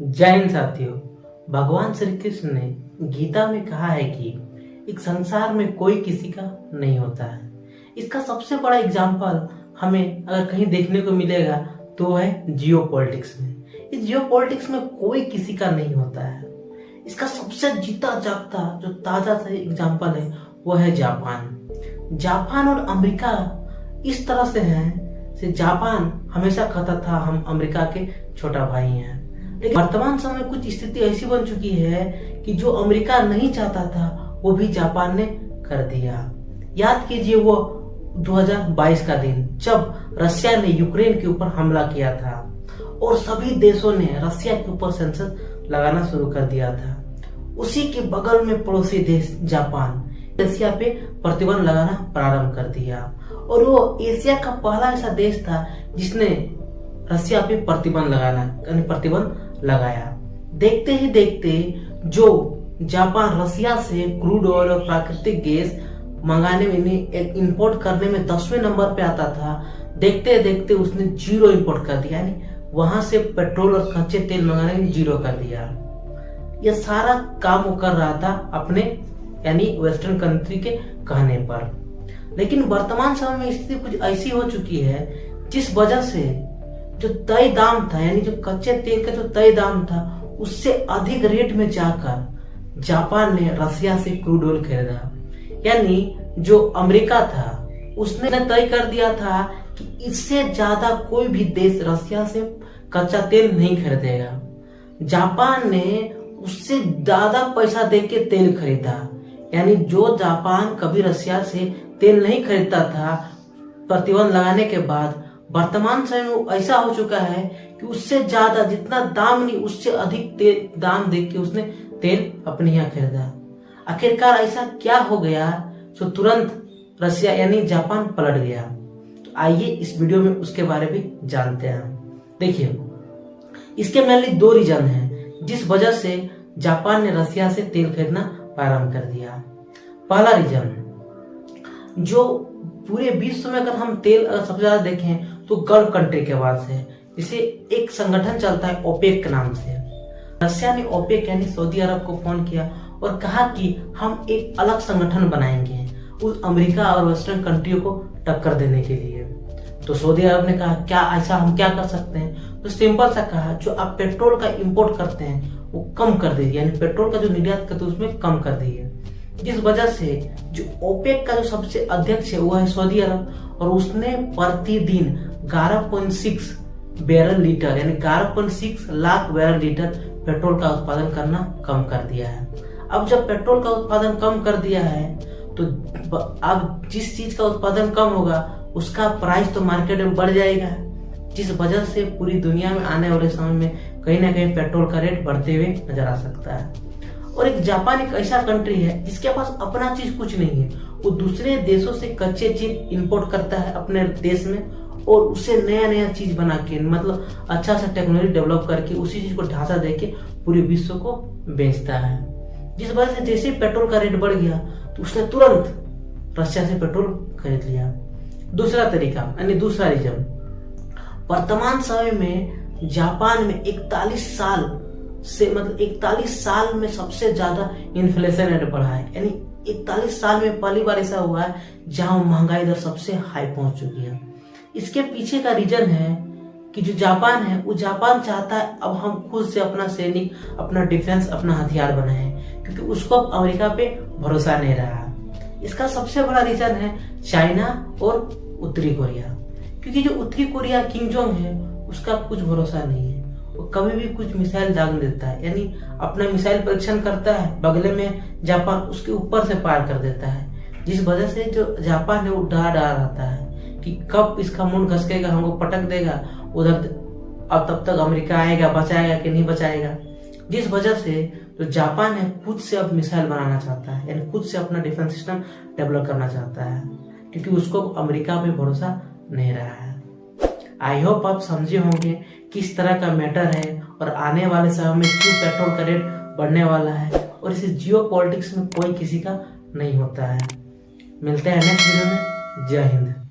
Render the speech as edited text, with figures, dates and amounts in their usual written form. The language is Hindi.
जय हिंद साथियों। भगवान श्री कृष्ण ने गीता में कहा है कि एक संसार में कोई किसी का नहीं होता है। इसका सबसे बड़ा एग्जाम्पल हमें अगर कहीं देखने को मिलेगा तो है जियो पॉलिटिक्स में। इस जियो पॉलिटिक्स में कोई किसी का नहीं होता है। इसका सबसे जीता जागता जो ताजा सा एग्जाम्पल है वो है जापान और अमेरिका इस तरह से है। जापान हमेशा कहता था हम अमेरिका के छोटा भाई हैं, लेकिन वर्तमान समय कुछ स्थिति ऐसी बन चुकी है कि जो अमेरिका नहीं चाहता था वो भी जापान ने कर दिया। याद कीजिए वो 2022 का दिन जब रशिया ने यूक्रेन के ऊपर हमला किया था और सभी देशों ने रशिया के ऊपर सेंक्शन लगाना शुरू कर दिया था। उसी के बगल में पड़ोसी देश जापान रशिया पे प्रतिबंध लगाना प्रारंभ कर दिया और वो एशिया का पहला ऐसा देश था जिसने रशिया पे प्रतिबंध लगाया। देखते ही देखते जो जापान रशिया से क्रूड ऑयल और प्राकृतिक गैस मंगाने में इंपोर्ट करने में 10वें नंबर पे आता था, देखते देखते उसने 0 इंपोर्ट कर दिया। यानी वहां से पेट्रोल और कच्चे तेल मंगाने में 0 कर दिया। यह सारा काम वो कर रहा था अपने यानी वेस्टर्न कंट्री के कहने पर। लेकिन वर्तमान समय में स्थिति कुछ ऐसी हो चुकी है जिस वजह से जो तय दाम था यानी जो कच्चे तेल का जो तय दाम था उससे अधिक रेट में जाकर जापान ने रशिया से क्रूड ऑयल खरीदा। यानी जो अमेरिका था उसने तय कर दिया था कि इससे ज्यादा कोई भी देश रशिया से कच्चा तेल नहीं खरीदेगा। जापान ने उससे ज्यादा पैसा देके तेल खरीदा। यानी जो जापान कभी रशिया से तेल नहीं खरीदता था, प्रतिबंध लगाने के बाद वर्तमान समय में ऐसा हो चुका है कि उससे ज्यादा जितना दाम नहीं उससे अधिक दाम देके उसने तेल अपने यहाँ खरीदा। आखिरकार ऐसा क्या हो गया तो तुरंत रशिया यानी जापान पलट गया। तो आइए इस वीडियो में उसके बारे में जानते हैं। देखिए, इसके मेनली 2 रीजन हैं जिस वजह से जापान ने रशिया से तेल खरीदना प्रारंभ कर दिया। पहला रीजन, जो पूरे विश्व में अगर हम तेल सबसे ज्यादा देखें तो गल्फ कंट्री के बाद से, जिसे एक संगठन चलता है ओपेक के नाम से। रशिया ने ओपेक यानी सऊदी अरब को फोन किया और कहा कि हम एक अलग संगठन बनाएंगे उस अमेरिका और वेस्टर्न कंट्रियों को टक्कर देने के लिए। तो सऊदी अरब ने कहा क्या ऐसा हम क्या कर सकते हैं? तो सिंपल सा कहा जो आप पेट्रोल का इंपोर्ट करते हैं वो कम कर दीजिए, यानी पेट्रोल का जो निर्यात करते हैं उसमें कम कर दीजिए। जिस वजह से जो ओपेक का जो सबसे अध्यक्ष है वो है सऊदी अरब और उसने प्रतिदिन 11.6 बैरल लीटर यानी 11.6 लाख बैरल लीटर पेट्रोल का उत्पादन करना कम कर दिया है। अब जब पेट्रोल का उत्पादन कम कर दिया है तो अब जिस चीज का उत्पादन कम होगा उसका प्राइस तो मार्केट में बढ़ जाएगा, जिस वजह से पूरी दुनिया में आने वाले समय में कहीं ना कहीं पेट्रोल का रेट बढ़ते हुए नजर आ सकता है। और एक जापान एक ऐसा कंट्री है जिसके पास अपना चीज कुछ नहीं है, वो दूसरे देशों से कच्चे चीज इंपोर्ट करता है अपने देश में और उसे नया चीज बना के मतलब अच्छा सा टेक्नोलॉजी डेवलप करके उसी चीज को ढांचा देके पूरे विश्व को बेचता है। जिस वजह से जैसे पेट्रोल का रेट बढ़ गया तो उसने तुरंत रशिया से पेट्रोल खरीद लिया। दूसरा तरीका यानी दूसरा रीजन, वर्तमान समय में जापान में 41 साल में सबसे ज्यादा इन्फ्लेशन रेट बढ़ा है। यानी 41 साल में पहली बार ऐसा हुआ है जहां महंगाई दर सबसे हाई पहुंच चुकी है। इसके पीछे का रीजन है कि जो जापान है वो जापान चाहता है अब हम खुद से अपना सैनिक अपना डिफेंस अपना हथियार बनाए, क्योंकि उसको अब अमेरिका पे भरोसा नहीं रहा। इसका सबसे बड़ा रीजन है चाइना और उत्तरी कोरिया, क्योंकि जो उत्तरी कोरिया किम जोंग है उसका कुछ भरोसा नहीं है। वो कभी भी कुछ मिसाइल दाग देता है, यानी अपना मिसाइल परीक्षण करता है, बगले में जापान उसके ऊपर से पार कर देता है। जिस वजह से जो जापान है वो डरा रहता है कि कब इसका मुंड घसकेगा, हमको पटक देगा उधर, अब तब तक अमेरिका आएगा, बचाएगा कि नहीं बचाएगा। जिस वजह से जो जापान है खुद से अब मिसाइल बनाना चाहता है, यानी खुद से अपना डिफेंस सिस्टम डेवलप करना चाहता है, क्योंकि उसको अमेरिका पे भरोसा नहीं रहा है। आई होप आप समझे होंगे किस तरह का मैटर है और आने वाले समय में क्यों पेट्रोल का रेट बढ़ने वाला है और इस जियो पॉलिटिक्स में कोई किसी का नहीं होता है। मिलते हैं नेक्स्ट वीडियो में। जय हिंद।